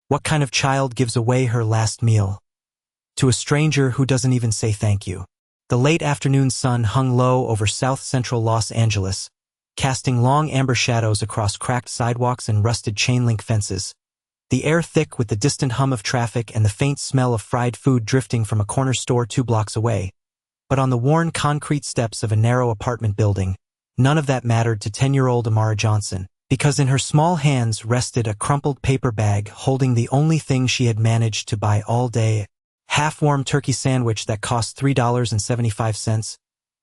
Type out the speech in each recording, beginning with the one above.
What kind of child gives away her last meal to a stranger who doesn't even say thank you? The late afternoon sun hung low over south-central Los Angeles, casting long amber shadows across cracked sidewalks and rusted chain-link fences. The air thick with the distant hum of traffic and the faint smell of fried food drifting from a corner store 2 blocks away. But on the worn concrete steps of a narrow apartment building, none of that mattered to 10-year-old Amara Johnson, because in her small hands rested a crumpled paper bag holding the only thing she had managed to buy all day, half-warm turkey sandwich that cost $3.75,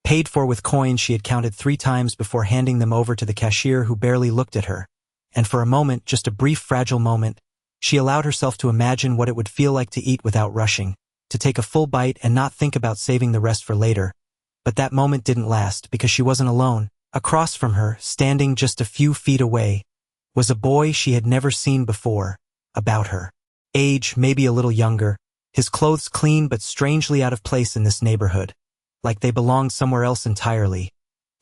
paid for with coins she had counted 3 times before handing them over to the cashier who barely looked at her. And for a moment, just a brief fragile moment, she allowed herself to imagine what it would feel like to eat without rushing, to take a full bite and not think about saving the rest for later. But that moment didn't last because she wasn't alone. Across from her, standing just a few feet away, was a boy she had never seen before, about her age, maybe a little younger, his clothes clean but strangely out of place in this neighborhood, like they belonged somewhere else entirely,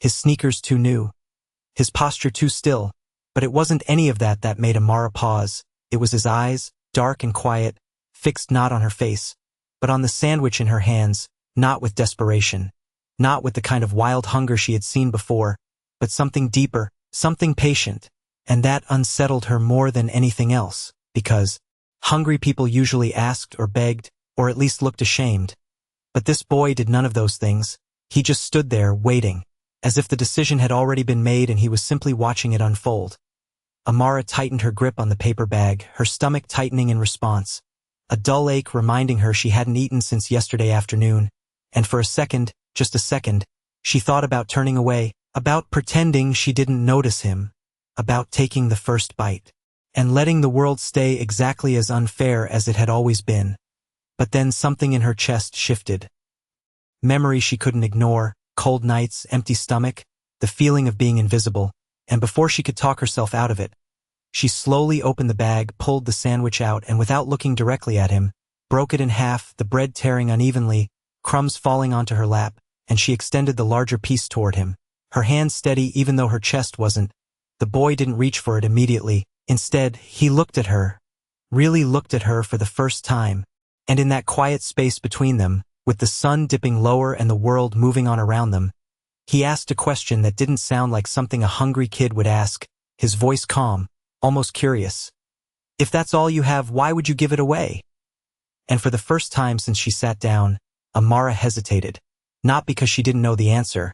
his sneakers too new, his posture too still. But it wasn't any of that made Amara pause. It was his eyes, dark and quiet, fixed not on her face, but on the sandwich in her hands, not with desperation, not with the kind of wild hunger she had seen before, but something deeper, something patient, and that unsettled her more than anything else, because hungry people usually asked or begged, or at least looked ashamed. But this boy did none of those things. He just stood there, waiting, as if the decision had already been made and he was simply watching it unfold. Amara tightened her grip on the paper bag, her stomach tightening in response, a dull ache reminding her she hadn't eaten since yesterday afternoon, and for a second, just a second, she thought about turning away, about pretending she didn't notice him, about taking the first bite, and letting the world stay exactly as unfair as it had always been. But then something in her chest shifted. Memory she couldn't ignore, cold nights, empty stomach, the feeling of being invisible, and before she could talk herself out of it, she slowly opened the bag, pulled the sandwich out, and without looking directly at him, broke it in half, the bread tearing unevenly, crumbs falling onto her lap, and she extended the larger piece toward him, her hand steady even though her chest wasn't. The boy didn't reach for it immediately. Instead, he looked at her, really looked at her for the first time, and in that quiet space between them, with the sun dipping lower and the world moving on around them, he asked a question that didn't sound like something a hungry kid would ask, his voice calm, almost curious. "If that's all you have, why would you give it away?" And for the first time since she sat down, Amara hesitated, not because she didn't know the answer,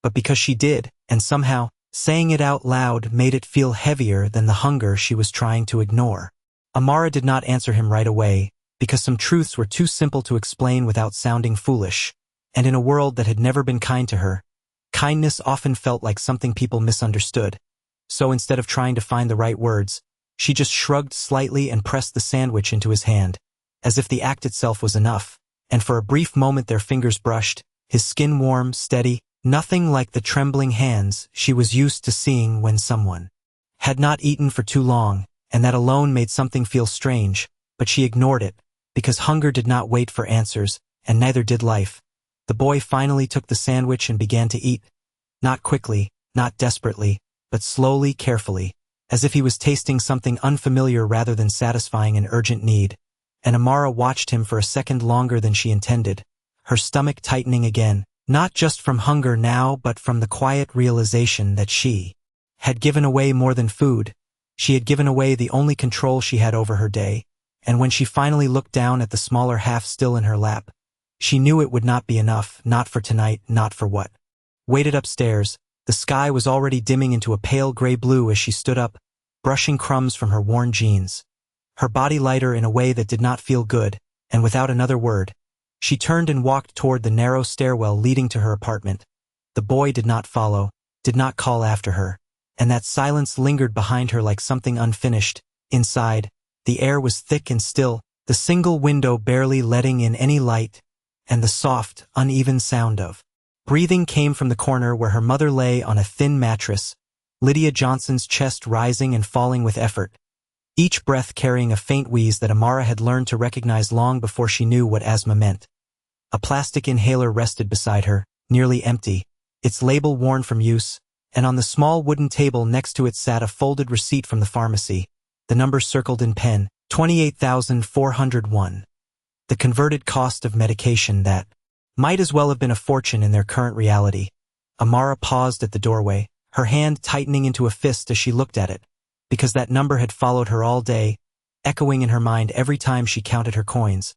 but because she did, and somehow, saying it out loud made it feel heavier than the hunger she was trying to ignore. Amara did not answer him right away, because some truths were too simple to explain without sounding foolish, and in a world that had never been kind to her, kindness often felt like something people misunderstood. So instead of trying to find the right words, she just shrugged slightly and pressed the sandwich into his hand, as if the act itself was enough, and for a brief moment their fingers brushed, his skin warm, steady, nothing like the trembling hands she was used to seeing when someone had not eaten for too long, and that alone made something feel strange, but she ignored it, because hunger did not wait for answers, and neither did life. The boy finally took the sandwich and began to eat, not quickly, not desperately, but slowly, carefully, as if he was tasting something unfamiliar rather than satisfying an urgent need. And Amara watched him for a second longer than she intended, her stomach tightening again, not just from hunger now but from the quiet realization that she had given away more than food. She had given away the only control she had over her day, and when she finally looked down at the smaller half still in her lap, she knew it would not be enough, not for tonight, not for what waited upstairs. The sky was already dimming into a pale gray blue as she stood up, brushing crumbs from her worn jeans, her body lighter in a way that did not feel good, and without another word, she turned and walked toward the narrow stairwell leading to her apartment. The boy did not follow, did not call after her, and that silence lingered behind her like something unfinished. Inside, the air was thick and still, the single window barely letting in any light, and the soft, uneven sound of breathing came from the corner where her mother lay on a thin mattress, Lydia Johnson's chest rising and falling with effort, each breath carrying a faint wheeze that Amara had learned to recognize long before she knew what asthma meant. A plastic inhaler rested beside her, nearly empty, its label worn from use, and on the small wooden table next to it sat a folded receipt from the pharmacy, the numbers circled in pen, 28,401. The converted cost of medication that might as well have been a fortune in their current reality. Amara paused at the doorway, her hand tightening into a fist as she looked at it, because that number had followed her all day, echoing in her mind every time she counted her coins,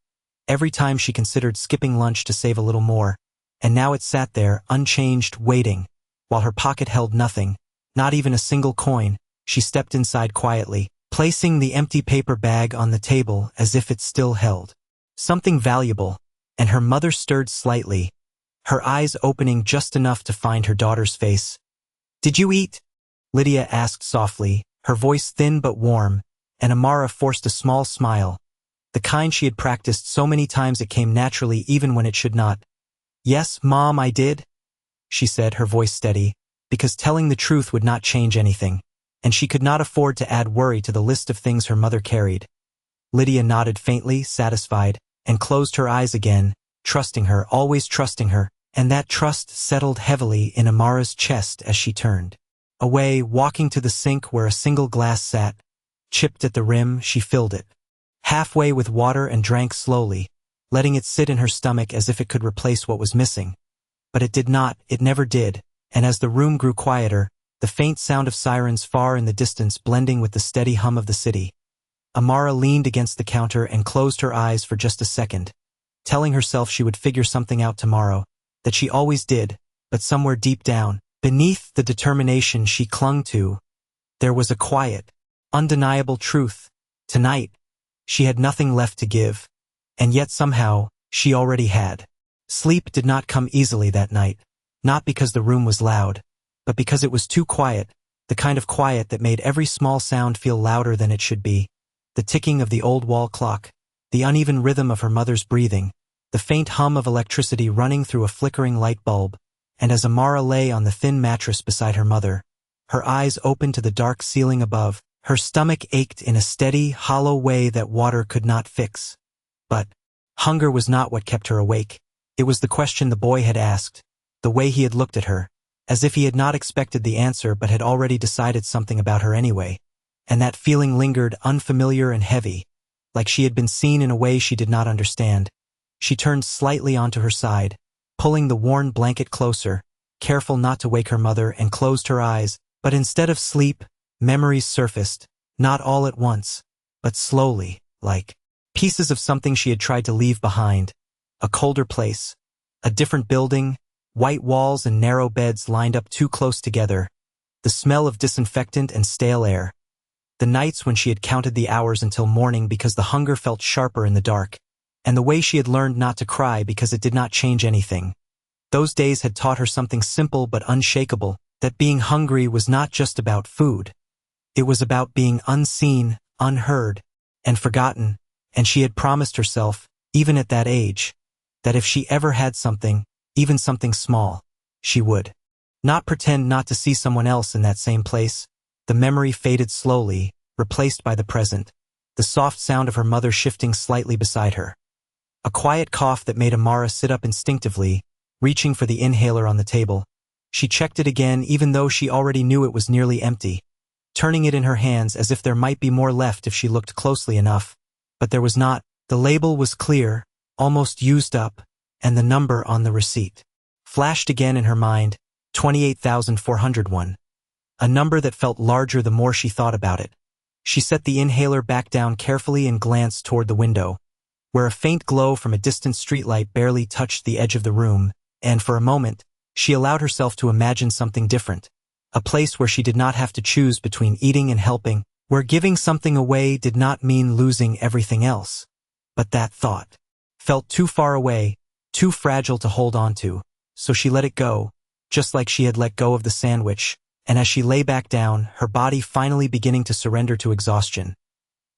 every time she considered skipping lunch to save a little more, and now it sat there, unchanged, waiting. While her pocket held nothing, not even a single coin, she stepped inside quietly, placing the empty paper bag on the table as if it still held something valuable, and her mother stirred slightly, her eyes opening just enough to find her daughter's face. "Did you eat?" Lydia asked softly, her voice thin but warm, and Amara forced a small smile, the kind she had practiced so many times it came naturally even when it should not. "Yes, Mom, I did," she said, her voice steady, because telling the truth would not change anything, and she could not afford to add worry to the list of things her mother carried. Lydia nodded faintly, satisfied, and closed her eyes again, trusting her, always trusting her, and that trust settled heavily in Amara's chest as she turned away, walking to the sink where a single glass sat. Chipped at the rim, she filled it halfway with water and drank slowly, letting it sit in her stomach as if it could replace what was missing. But it did not, it never did, and as the room grew quieter, the faint sound of sirens far in the distance blending with the steady hum of the city, Amara leaned against the counter and closed her eyes for just a second, telling herself she would figure something out tomorrow, that she always did, but somewhere deep down, beneath the determination she clung to, there was a quiet, undeniable truth. Tonight, she had nothing left to give, and yet somehow, she already had. Sleep did not come easily that night, not because the room was loud, but because it was too quiet, the kind of quiet that made every small sound feel louder than it should be. The ticking of the old wall clock, the uneven rhythm of her mother's breathing, the faint hum of electricity running through a flickering light bulb, and as Amara lay on the thin mattress beside her mother, her eyes open to the dark ceiling above, her stomach ached in a steady, hollow way that water could not fix. But hunger was not what kept her awake. It was the question the boy had asked, the way he had looked at her, as if he had not expected the answer but had already decided something about her anyway. And that feeling lingered, unfamiliar and heavy, like she had been seen in a way she did not understand. She turned slightly onto her side, pulling the worn blanket closer, careful not to wake her mother, and closed her eyes. But instead of sleep, memories surfaced, not all at once, but slowly, like pieces of something she had tried to leave behind. A colder place, a different building, white walls and narrow beds lined up too close together, the smell of disinfectant and stale air. The nights when she had counted the hours until morning because the hunger felt sharper in the dark, and the way she had learned not to cry because it did not change anything. Those days had taught her something simple but unshakable, that being hungry was not just about food. It was about being unseen, unheard, and forgotten, and she had promised herself, even at that age, that if she ever had something, even something small, she would not pretend not to see someone else in that same place. The memory faded slowly, replaced by the present, the soft sound of her mother shifting slightly beside her. A quiet cough that made Amara sit up instinctively, reaching for the inhaler on the table. She checked it again even though she already knew it was nearly empty, turning it in her hands as if there might be more left if she looked closely enough. But there was not. The label was clear, almost used up, and the number on the receipt flashed again in her mind, 28,401. A number that felt larger the more she thought about it. She set the inhaler back down carefully and glanced toward the window, where a faint glow from a distant streetlight barely touched the edge of the room, and for a moment, she allowed herself to imagine something different. A place where she did not have to choose between eating and helping, where giving something away did not mean losing everything else. But that thought felt too far away, too fragile to hold on to, so she let it go, just like she had let go of the sandwich. And as she lay back down, her body finally beginning to surrender to exhaustion,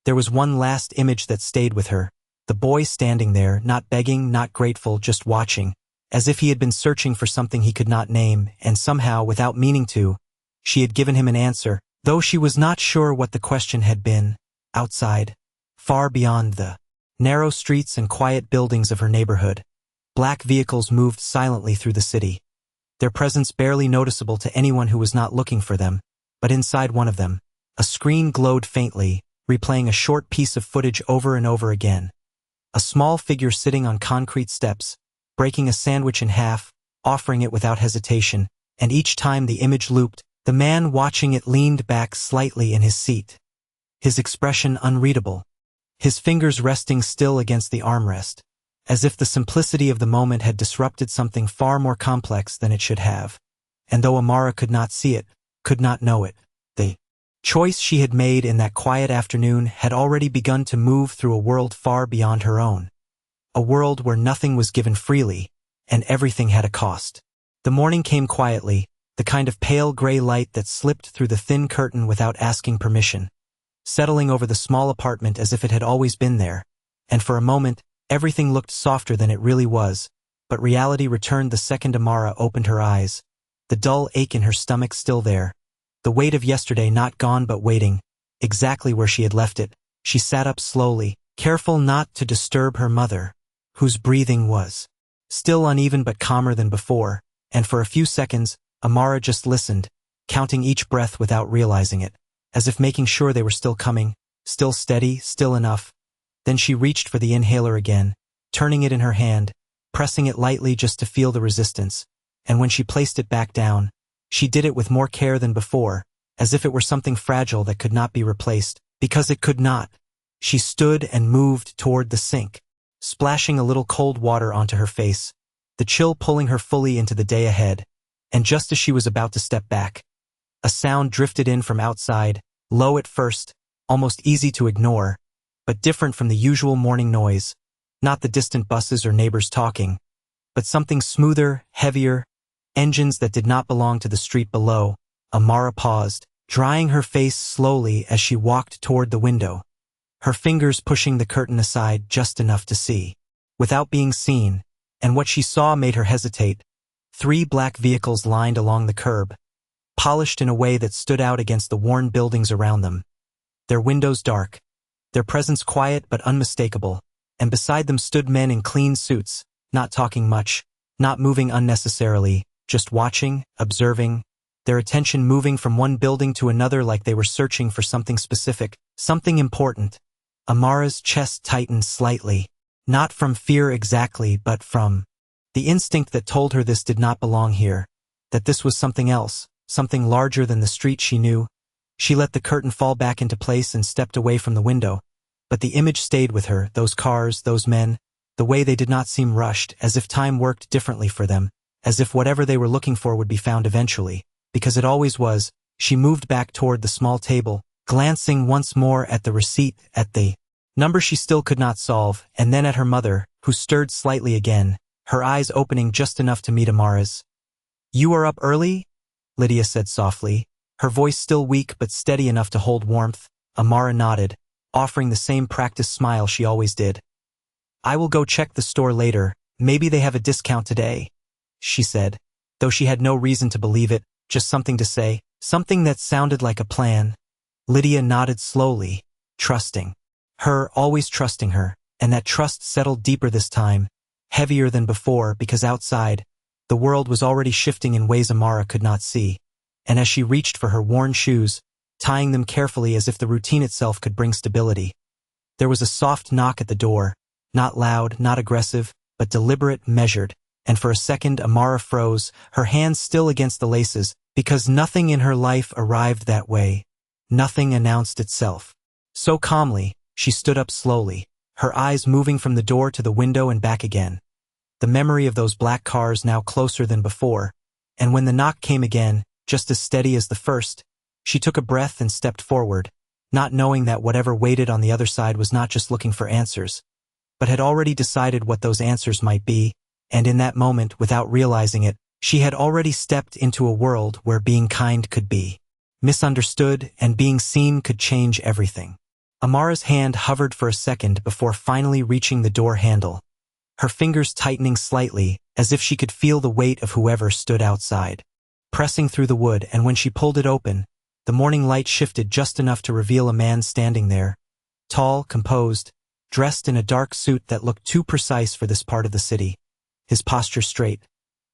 there was one last image that stayed with her, the boy standing there, not begging, not grateful, just watching, as if he had been searching for something he could not name, and somehow, without meaning to, she had given him an answer, though she was not sure what the question had been. Outside, far beyond the narrow streets and quiet buildings of her neighborhood, black vehicles moved silently through the city, their presence barely noticeable to anyone who was not looking for them. But inside one of them, a screen glowed faintly, replaying a short piece of footage over and over again. A small figure sitting on concrete steps, breaking a sandwich in half, offering it without hesitation, and each time the image looped, the man watching it leaned back slightly in his seat. His expression unreadable, his fingers resting still against the armrest, as if the simplicity of the moment had disrupted something far more complex than it should have. And though Amara could not see it, could not know it, the choice she had made in that quiet afternoon had already begun to move through a world far beyond her own. A world where nothing was given freely, and everything had a cost. The morning came quietly, the kind of pale gray light that slipped through the thin curtain without asking permission, settling over the small apartment as if it had always been there, and for a moment, everything looked softer than it really was, but reality returned the second Amara opened her eyes, the dull ache in her stomach still there, the weight of yesterday not gone but waiting, exactly where she had left it. She sat up slowly, careful not to disturb her mother, whose breathing was still uneven but calmer than before, and for a few seconds, Amara just listened, counting each breath without realizing it, as if making sure they were still coming, still steady, still enough. Then she reached for the inhaler again, turning it in her hand, pressing it lightly just to feel the resistance, and when she placed it back down, she did it with more care than before, as if it were something fragile that could not be replaced, because it could not. She stood and moved toward the sink, splashing a little cold water onto her face, the chill pulling her fully into the day ahead, and just as she was about to step back, a sound drifted in from outside, low at first, almost easy to ignore, but different from the usual morning noise, not the distant buses or neighbors talking, but something smoother, heavier, engines that did not belong to the street below. Amara paused, drying her face slowly as she walked toward the window, her fingers pushing the curtain aside just enough to see, without being seen, and what she saw made her hesitate. 3 black vehicles lined along the curb, polished in a way that stood out against the worn buildings around them. Their windows dark, their presence quiet but unmistakable, and beside them stood men in clean suits, not talking much, not moving unnecessarily, just watching, observing, their attention moving from one building to another like they were searching for something specific, something important. Amara's chest tightened slightly, not from fear exactly but from the instinct that told her this did not belong here, that this was something else, something larger than the street she knew. She let the curtain fall back into place and stepped away from the window, but the image stayed with her, those cars, those men, the way they did not seem rushed, as if time worked differently for them, as if whatever they were looking for would be found eventually, because it always was. She moved back toward the small table, glancing once more at the receipt, at the number she still could not solve, and then at her mother, who stirred slightly again, her eyes opening just enough to meet Amara's. "You are up early?" Lydia said softly, her voice still weak but steady enough to hold warmth. Amara nodded, offering the same practiced smile she always did. "I will go check the store later, maybe they have a discount today," she said, though she had no reason to believe it, just something to say, something that sounded like a plan. Lydia nodded slowly, trusting her, always trusting her, and that trust settled deeper this time, heavier than before, because outside, the world was already shifting in ways Amara could not see, and as she reached for her worn shoes, tying them carefully as if the routine itself could bring stability, there was a soft knock at the door, not loud, not aggressive, but deliberate, measured, and for a second Amara froze, her hands still against the laces, because nothing in her life arrived that way. Nothing announced itself. So calmly, she stood up slowly, her eyes moving from the door to the window and back again. The memory of those black cars now closer than before, and when the knock came again, just as steady as the first, she took a breath and stepped forward, not knowing that whatever waited on the other side was not just looking for answers, but had already decided what those answers might be, and in that moment, without realizing it, she had already stepped into a world where being kind could be misunderstood and being seen could change everything. Amara's hand hovered for a second before finally reaching the door handle, her fingers tightening slightly as if she could feel the weight of whoever stood outside, pressing through the wood, and when she pulled it open, the morning light shifted just enough to reveal a man standing there, tall, composed, dressed in a dark suit that looked too precise for this part of the city, his posture straight,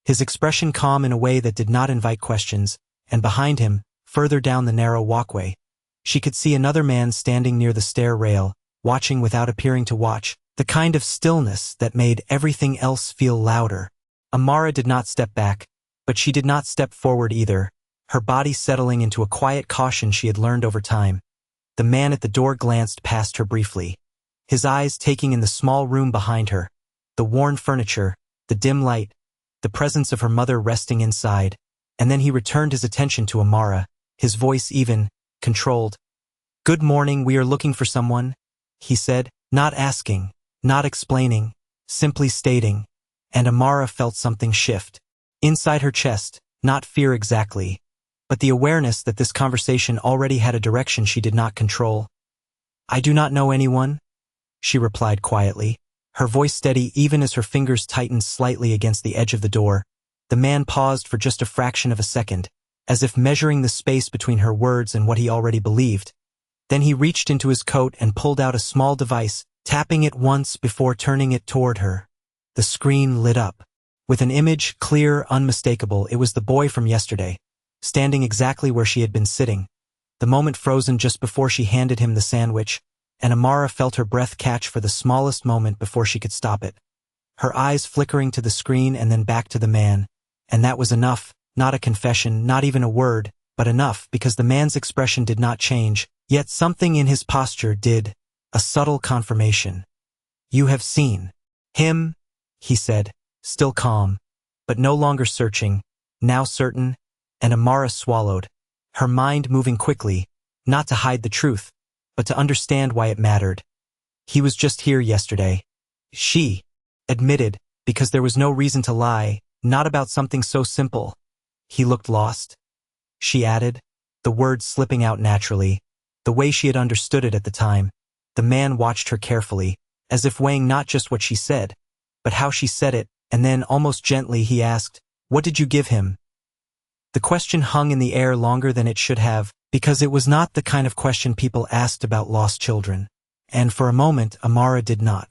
his expression calm in a way that did not invite questions, and behind him, further down the narrow walkway, She could see another man standing near the stair rail, watching without appearing to watch, the kind of stillness that made everything else feel louder. Amara did not step back, but she did not step forward either, her body settling into a quiet caution she had learned over time. The man at the door glanced past her briefly, his eyes taking in the small room behind her, the worn furniture, the dim light, the presence of her mother resting inside, and then he returned his attention to Amara, his voice even, controlled. "Good morning, we are looking for someone," he said, not asking, not explaining, simply stating, and Amara felt something shift. Inside her chest, not fear exactly, but the awareness that this conversation already had a direction she did not control. "I do not know anyone," she replied quietly, her voice steady even as her fingers tightened slightly against the edge of the door. The man paused for just a fraction of a second, as if measuring the space between her words and what he already believed. Then he reached into his coat and pulled out a small device, tapping it once before turning it toward her. The screen lit up. With an image, clear, unmistakable, it was the boy from yesterday, standing exactly where she had been sitting, the moment frozen just before she handed him the sandwich, and Amara felt her breath catch for the smallest moment before she could stop it. Her eyes flickering to the screen and then back to the man, and that was enough, not a confession, not even a word, but enough because the man's expression did not change, yet something in his posture did, a subtle confirmation. "You have seen him," he said, still calm, but no longer searching, now certain, and Amara swallowed, her mind moving quickly, not to hide the truth, but to understand why it mattered. "He was just here yesterday," she admitted, because there was no reason to lie, not about something so simple. "He looked lost," she added, the words slipping out naturally, the way she had understood it at the time. The man watched her carefully, as if weighing not just what she said, but how she said it, and then, almost gently, he asked, "What did you give him?" The question hung in the air longer than it should have, because it was not the kind of question people asked about lost children. And for a moment, Amara did not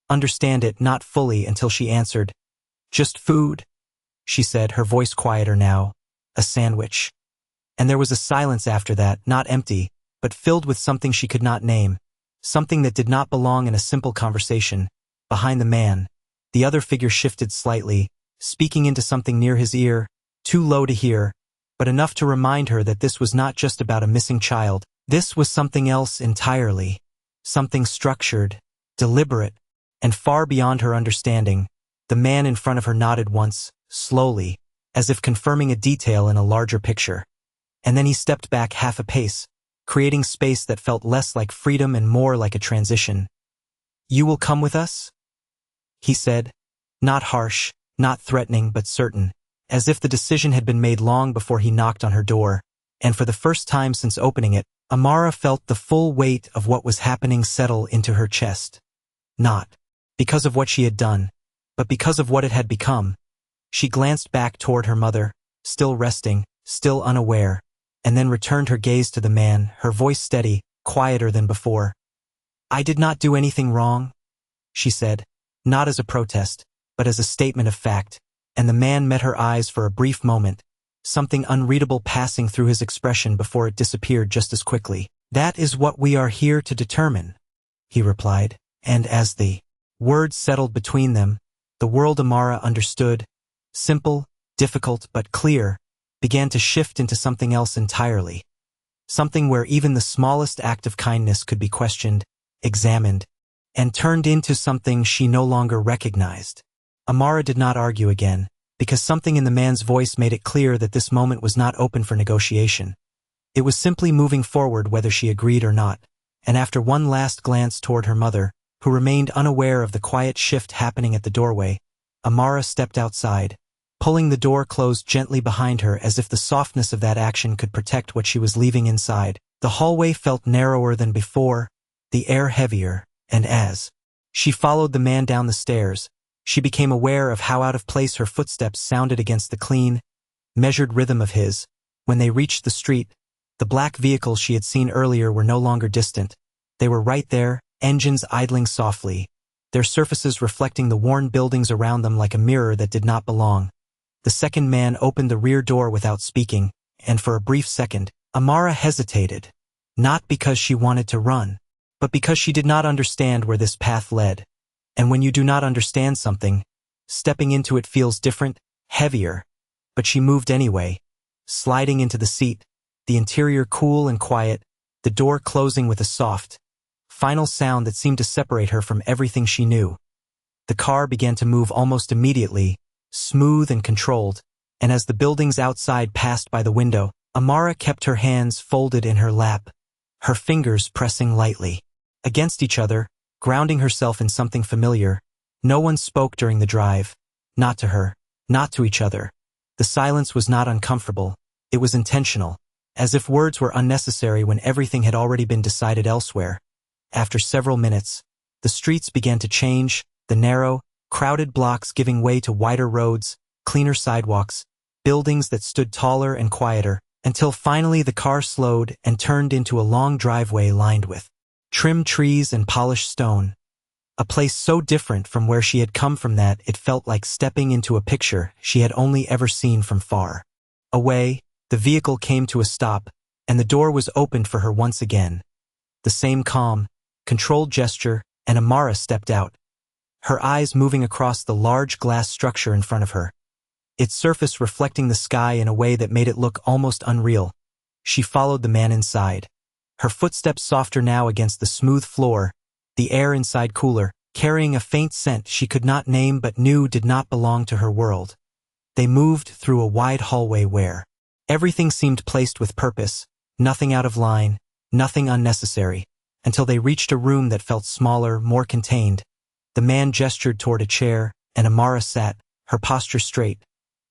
understand it, not fully, until she answered, "Just food," she said, her voice quieter now, "a sandwich." And there was a silence after that, not empty, but filled with something she could not name, something that did not belong in a simple conversation. Behind the man, the other figure shifted slightly, speaking into something near his ear, too low to hear, but enough to remind her that this was not just about a missing child. This was something else entirely, something structured, deliberate, and far beyond her understanding. The man in front of her nodded once, slowly, as if confirming a detail in a larger picture. And then he stepped back half a pace, creating space that felt less like freedom and more like a transition. "You will come with us?" he said, not harsh, not threatening, but certain, as if the decision had been made long before he knocked on her door, and for the first time since opening it, Amara felt the full weight of what was happening settle into her chest. Not because of what she had done, but because of what it had become. She glanced back toward her mother, still resting, still unaware, and then returned her gaze to the man, her voice steady, quieter than before. "I did not do anything wrong," she said, not as a protest, but as a statement of fact, and the man met her eyes for a brief moment, something unreadable passing through his expression before it disappeared just as quickly. "That is what we are here to determine," he replied, and as the words settled between them, the world Amara understood, simple, difficult but clear, began to shift into something else entirely. Something where even the smallest act of kindness could be questioned, examined, and turned into something she no longer recognized. Amara did not argue again, because something in the man's voice made it clear that this moment was not open for negotiation. It was simply moving forward whether she agreed or not, and after one last glance toward her mother, who remained unaware of the quiet shift happening at the doorway, Amara stepped outside, pulling the door closed gently behind her as if the softness of that action could protect what she was leaving inside. The hallway felt narrower than before, the air heavier, and as she followed the man down the stairs, she became aware of how out of place her footsteps sounded against the clean, measured rhythm of his. When they reached the street, the black vehicles she had seen earlier were no longer distant. They were right there, engines idling softly, their surfaces reflecting the worn buildings around them like a mirror that did not belong. The second man opened the rear door without speaking, and for a brief second, Amara hesitated, not because she wanted to run, but because she did not understand where this path led. And when you do not understand something, stepping into it feels different, heavier. But she moved anyway, sliding into the seat, the interior cool and quiet, the door closing with a soft, final sound that seemed to separate her from everything she knew. The car began to move almost immediately, smooth and controlled, and as the buildings outside passed by the window, Amara kept her hands folded in her lap, her fingers pressing lightly against each other, grounding herself in something familiar. No one spoke during the drive, not to her, not to each other. The silence was not uncomfortable, it was intentional, as if words were unnecessary when everything had already been decided elsewhere. After several minutes, the streets began to change, the narrow, crowded blocks giving way to wider roads, cleaner sidewalks, buildings that stood taller and quieter, until finally the car slowed and turned into a long driveway lined with trimmed trees and polished stone. A place so different from where she had come from that it felt like stepping into a picture she had only ever seen from far away. The vehicle came to a stop, and the door was opened for her once again. The same calm, controlled gesture, and Amara stepped out, her eyes moving across the large glass structure in front of her, its surface reflecting the sky in a way that made it look almost unreal. She followed the man inside, her footsteps softer now against the smooth floor, the air inside cooler, carrying a faint scent she could not name but knew did not belong to her world. They moved through a wide hallway where everything seemed placed with purpose, nothing out of line, nothing unnecessary, until they reached a room that felt smaller, more contained. The man gestured toward a chair, and Amara sat, her posture straight,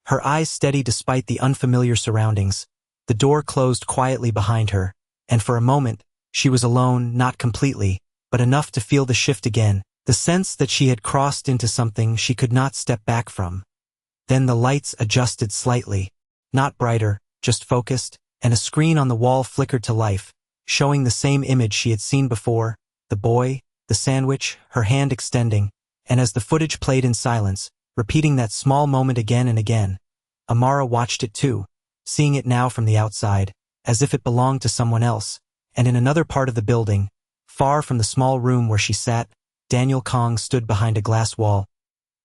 her eyes steady despite the unfamiliar surroundings. The door closed quietly behind her, and for a moment, she was alone, not completely, but enough to feel the shift again, the sense that she had crossed into something she could not step back from. Then the lights adjusted slightly, not brighter, just focused, and a screen on the wall flickered to life, showing the same image she had seen before, the boy, the sandwich, her hand extending, and as the footage played in silence, repeating that small moment again and again, Amara watched it too, seeing it now from the outside, as if it belonged to someone else, and in another part of the building, far from the small room where she sat, Daniel Kong stood behind a glass wall,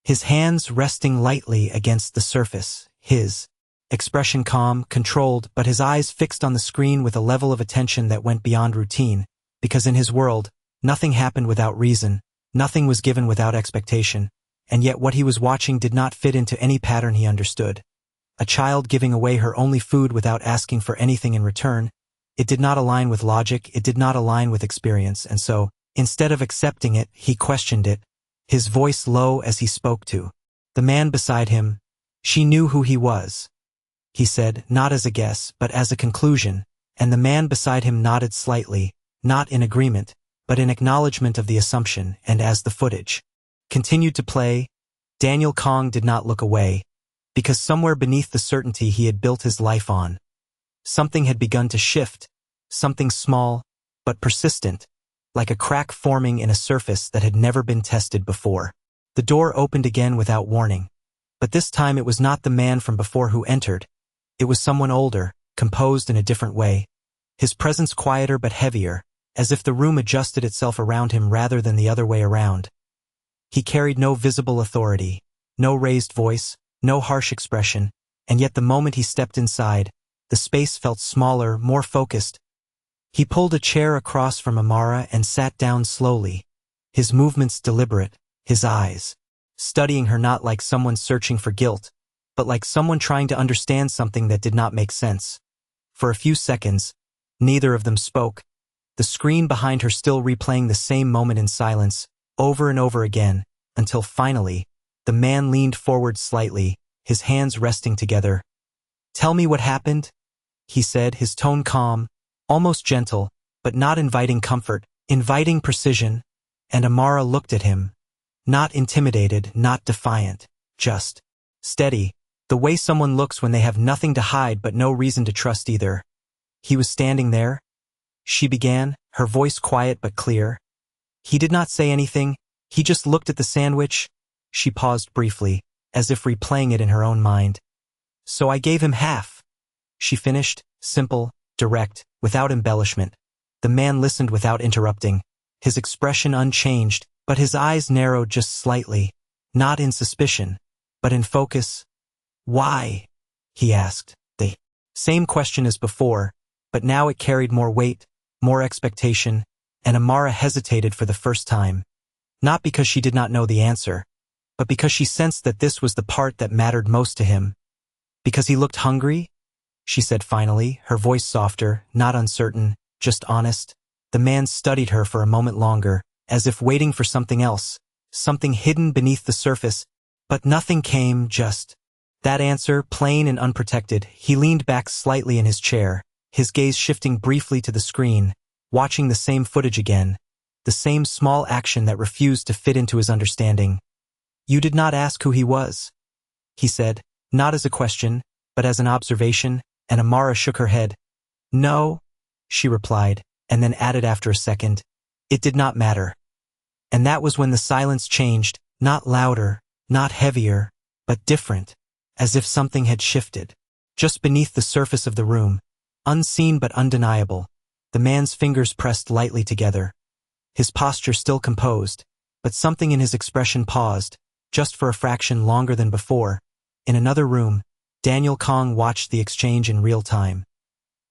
his hands resting lightly against the surface, his expression calm, controlled, but his eyes fixed on the screen with a level of attention that went beyond routine, because in his world, nothing happened without reason, nothing was given without expectation, and yet what he was watching did not fit into any pattern he understood. A child giving away her only food without asking for anything in return. It did not align with logic, it did not align with experience, and so, instead of accepting it, he questioned it, his voice low as he spoke to the man beside him. She knew who he was, he said, not as a guess, but as a conclusion, and the man beside him nodded slightly, not in agreement, but in acknowledgement of the assumption, and as the footage continued to play, Daniel Kong did not look away, because somewhere beneath the certainty he had built his life on, something had begun to shift, something small, but persistent, like a crack forming in a surface that had never been tested before. The door opened again without warning, but this time it was not the man from before who entered. It was someone older, composed in a different way, his presence quieter but heavier, as if the room adjusted itself around him rather than the other way around. He carried no visible authority, no raised voice, no harsh expression, and yet the moment he stepped inside, the space felt smaller, more focused. He pulled a chair across from Amara and sat down slowly, his movements deliberate, his eyes studying her not like someone searching for guilt, but like someone trying to understand something that did not make sense. For a few seconds, neither of them spoke, the screen behind her still replaying the same moment in silence, over and over again, until finally, the man leaned forward slightly, his hands resting together. "Tell me what happened," he said, his tone calm, almost gentle, but not inviting comfort, inviting precision, and Amara looked at him, not intimidated, not defiant, just steady, the way someone looks when they have nothing to hide but no reason to trust either. "He was standing there?" she began, her voice quiet but clear. "He did not say anything, he just looked at the sandwich." She paused briefly, as if replaying it in her own mind. "So I gave him half," she finished, simple, direct, without embellishment. The man listened without interrupting, his expression unchanged, but his eyes narrowed just slightly, not in suspicion, but in focus. "Why?" he asked. The same question as before, but now it carried more weight, more expectation, and Amara hesitated for the first time. Not because she did not know the answer, but because she sensed that this was the part that mattered most to him. "Because he looked hungry?" she said finally, her voice softer, not uncertain, just honest. The man studied her for a moment longer, as if waiting for something else, something hidden beneath the surface, but nothing came, just that answer, plain and unprotected. He leaned back slightly in his chair, his gaze shifting briefly to the screen, watching the same footage again, the same small action that refused to fit into his understanding. "You did not ask who he was," he said, not as a question, but as an observation, and Amara shook her head. "No," she replied, and then added after a second, "It did not matter." And that was when the silence changed, not louder, not heavier, but different, as if something had shifted. Just beneath the surface of the room, unseen but undeniable, the man's fingers pressed lightly together. His posture still composed, but something in his expression paused, just for a fraction longer than before. In another room, Daniel Kong watched the exchange in real time.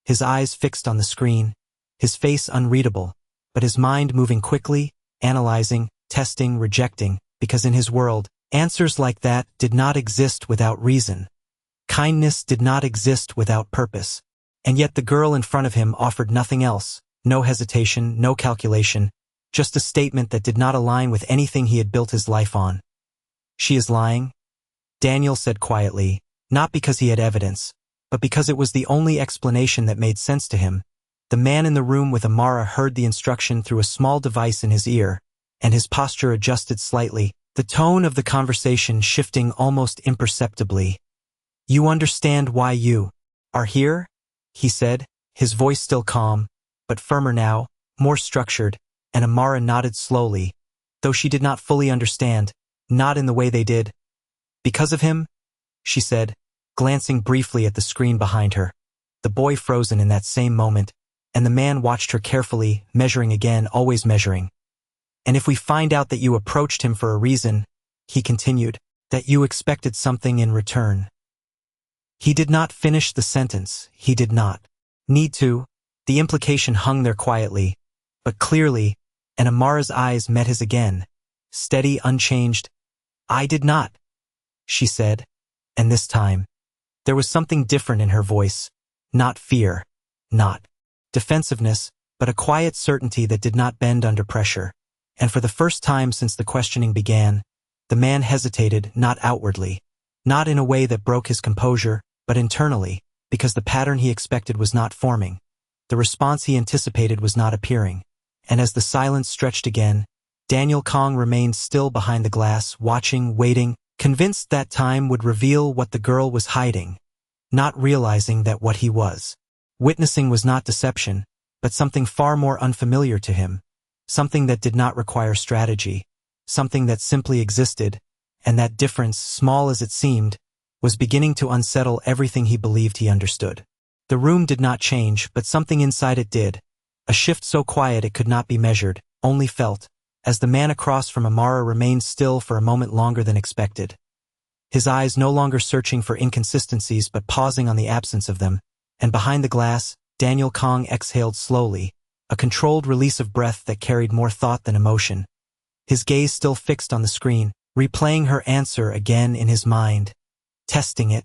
His eyes fixed on the screen, his face unreadable, but his mind moving quickly, analyzing, testing, rejecting, because in his world, answers like that did not exist without reason. Kindness did not exist without purpose. And yet the girl in front of him offered nothing else, no hesitation, no calculation, just a statement that did not align with anything he had built his life on. "She is lying," Daniel said quietly, not because he had evidence, but because it was the only explanation that made sense to him. The man in the room with Amara heard the instruction through a small device in his ear, and his posture adjusted slightly, the tone of the conversation shifting almost imperceptibly. "You understand why you are here?" he said, his voice still calm, but firmer now, more structured, and Amara nodded slowly, though she did not fully understand, not in the way they did. "Because of him?" she said, glancing briefly at the screen behind her. The boy frozen in that same moment, and the man watched her carefully, measuring again, always measuring. "And if we find out that you approached him for a reason," he continued, "that you expected something in return." He did not finish the sentence. He did not need to. The implication hung there quietly, but clearly, and Amara's eyes met his again, steady, unchanged. "I did not," she said, and this time, there was something different in her voice, not fear, not defensiveness, but a quiet certainty that did not bend under pressure. And for the first time since the questioning began, the man hesitated, not outwardly, not in a way that broke his composure, but internally, because the pattern he expected was not forming. The response he anticipated was not appearing. And as the silence stretched again, Daniel Kong remained still behind the glass, watching, waiting, convinced that time would reveal what the girl was hiding, not realizing that what he was witnessing was not deception, but something far more unfamiliar to him, something that did not require strategy, something that simply existed, and that difference, small as it seemed, was beginning to unsettle everything he believed he understood. The room did not change, but something inside it did, a shift so quiet it could not be measured, only felt, as the man across from Amara remained still for a moment longer than expected. His eyes no longer searching for inconsistencies but pausing on the absence of them, and behind the glass, Daniel Kong exhaled slowly, a controlled release of breath that carried more thought than emotion. His gaze still fixed on the screen, replaying her answer again in his mind, testing it,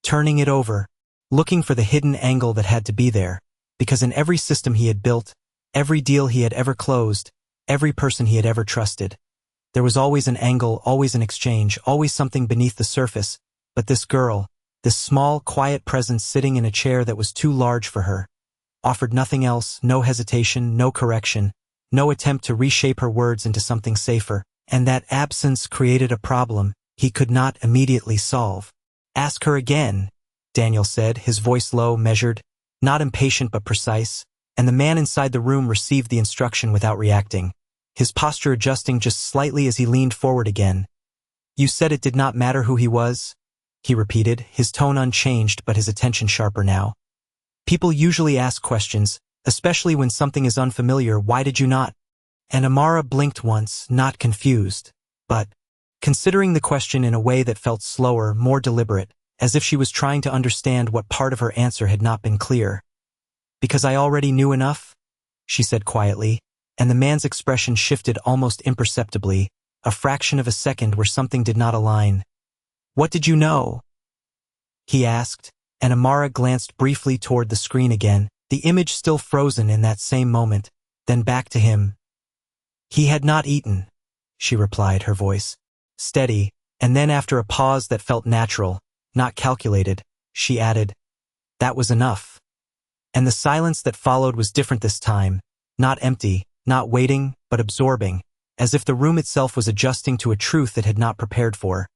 turning it over, looking for the hidden angle that had to be there, because in every system he had built, every deal he had ever closed, every person he had ever trusted, there was always an angle, always an exchange, always something beneath the surface, but this girl, this small, quiet presence sitting in a chair that was too large for her, offered nothing else, no hesitation, no correction, no attempt to reshape her words into something safer, and that absence created a problem he could not immediately solve. "Ask her again," Daniel said, his voice low, measured, not impatient but precise, and the man inside the room received the instruction without reacting, his posture adjusting just slightly as he leaned forward again. "You said it did not matter who he was?" he repeated, his tone unchanged but his attention sharper now. "People usually ask questions, Especially when something is unfamiliar, why did you not? And Amara blinked once, not confused, but considering the question in a way that felt slower, more deliberate, as if she was trying to understand what part of her answer had not been clear. Because I already knew enough, she said quietly, and the man's expression shifted almost imperceptibly, a fraction of a second where something did not align. What did you know? He asked, and Amara glanced briefly toward the screen again, the image still frozen in that same moment, then back to him. He had not eaten, she replied, her voice steady, and then after a pause that felt natural, not calculated, she added, that was enough. And the silence that followed was different this time, not empty, not waiting, but absorbing, as if the room itself was adjusting to a truth it had not prepared for.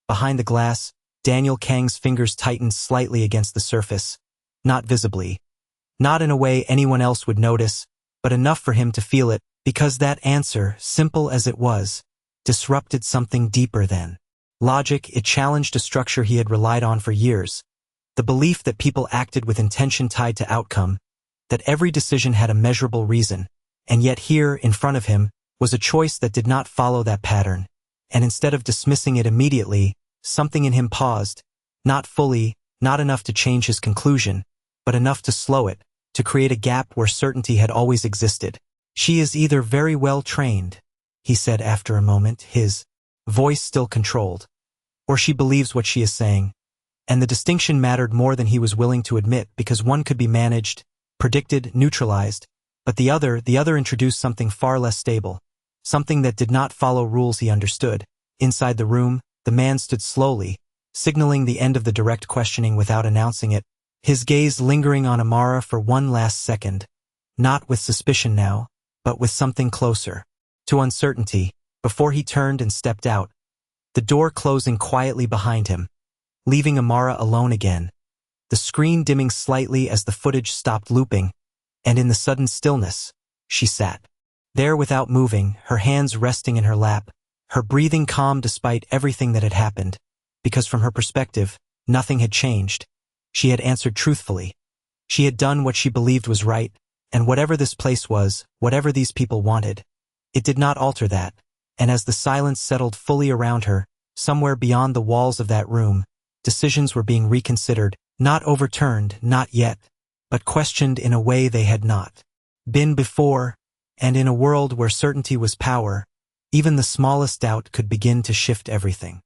Behind the glass, Daniel Kang's fingers tightened slightly against the surface, not visibly. Not in a way anyone else would notice, but enough for him to feel it, because that answer, simple as it was, disrupted something deeper than logic. It challenged a structure he had relied on for years, the belief that people acted with intention tied to outcome, that every decision had a measurable reason, and yet here, in front of him, was a choice that did not follow that pattern, and instead of dismissing it immediately, something in him paused, not fully, not enough to change his conclusion, but enough to slow it, to create a gap where certainty had always existed. She is either very well trained, he said after a moment, his voice still controlled, or she believes what she is saying. And the distinction mattered more than he was willing to admit, because one could be managed, predicted, neutralized, but the other introduced something far less stable, something that did not follow rules he understood. Inside the room, the man stood slowly, signaling the end of the direct questioning without announcing it, his gaze lingering on Amara for one last second, not with suspicion now, but with something closer, to uncertainty, before he turned and stepped out, the door closing quietly behind him, leaving Amara alone again, the screen dimming slightly as the footage stopped looping, and in the sudden stillness, she sat there without moving, her hands resting in her lap, her breathing calm despite everything that had happened, because from her perspective, nothing had changed. She had answered truthfully. She had done what she believed was right, and whatever this place was, whatever these people wanted, it did not alter that. And as the silence settled fully around her, somewhere beyond the walls of that room, decisions were being reconsidered, not overturned, not yet, but questioned in a way they had not been before, and in a world where certainty was power, even the smallest doubt could begin to shift everything.